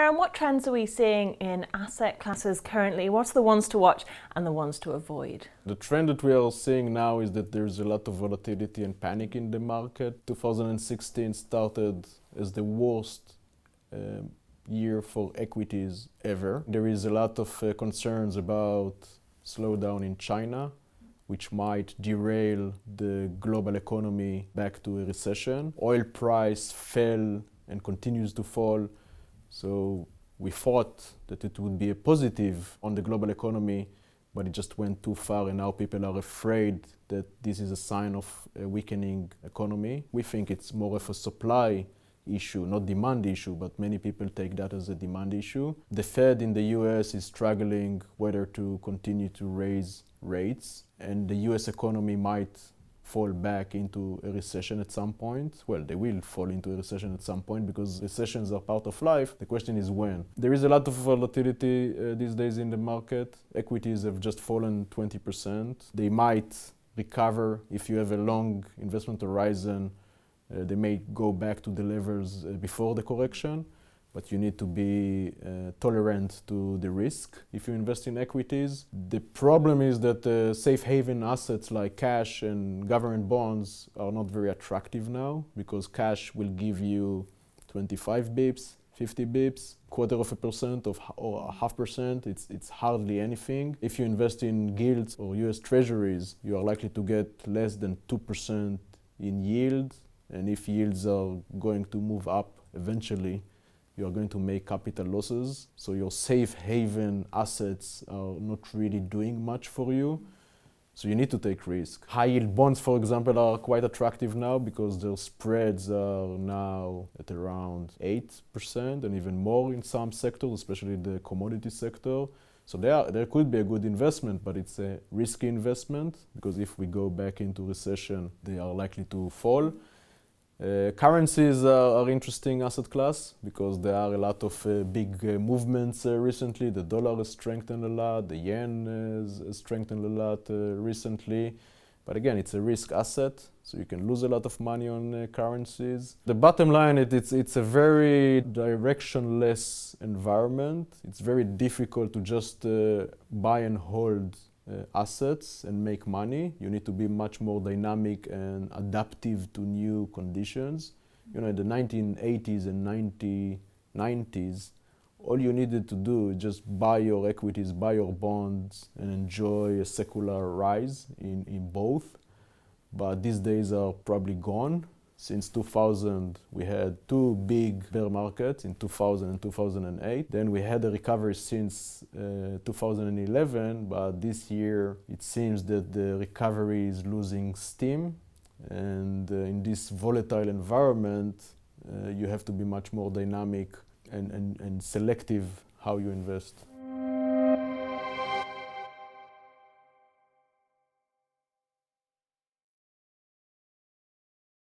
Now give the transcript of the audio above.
Yoram, what trends are we seeing in asset classes currently? What's the ones to watch and the ones to avoid? The trend that we are seeing now is that there's a lot of volatility and panic in the market. 2016 started as the worst year for equities ever. There is a lot of concerns about slowdown in China, which might derail the global economy back to a recession. Oil price fell and continues to fall. So we thought that it would be a positive on the global economy, but it just went too far, and now people are afraid that this is a sign of a weakening economy. We think it's more of a supply issue, not demand issue, but many people take that as a demand issue. The Fed in the US is struggling whether to continue to raise rates, and the US economy might fall back into a recession at some point. Well, they will fall into a recession at some point because recessions are part of life. The question is when. There is a lot of volatility these days in the market. Equities have just fallen 20%. They might recover if you have a long investment horizon. They may go back to the levels before the correction, but you need to be tolerant to the risk if you invest in equities. The problem is that safe haven assets like cash and government bonds are not very attractive now, because cash will give you 25 bips, 50 bips, 0.25% or 0.5%. It's hardly anything. If you invest in gilts or US treasuries, you are likely to get less than 2% in yield. And if yields are going to move up eventually, you are going to make capital losses. So your safe haven assets are not really doing much for you. So you need to take risk. High yield bonds, for example, are quite attractive now because their spreads are now at around 8% and even more in some sectors, especially the commodity sector. So there could be a good investment, but it's a risky investment because if we go back into recession, they are likely to fall. Currencies are interesting asset class because there are a lot of big movements recently. The dollar has strengthened a lot, the yen has strengthened a lot recently. But again, it's a risk asset, so you can lose a lot of money on currencies. The bottom line, it's a very directionless environment. It's very difficult to just buy and hold assets and make money. You need to be much more dynamic and adaptive to new conditions. You know, in the 1980s and 1990s, all you needed to do is just buy your equities, buy your bonds, and enjoy a secular rise in both. But these days are probably gone. Since 2000, we had two big bear markets in 2000 and 2008. Then we had a recovery since 2011, but this year it seems that the recovery is losing steam. And in this volatile environment, you have to be much more dynamic and selective how you invest.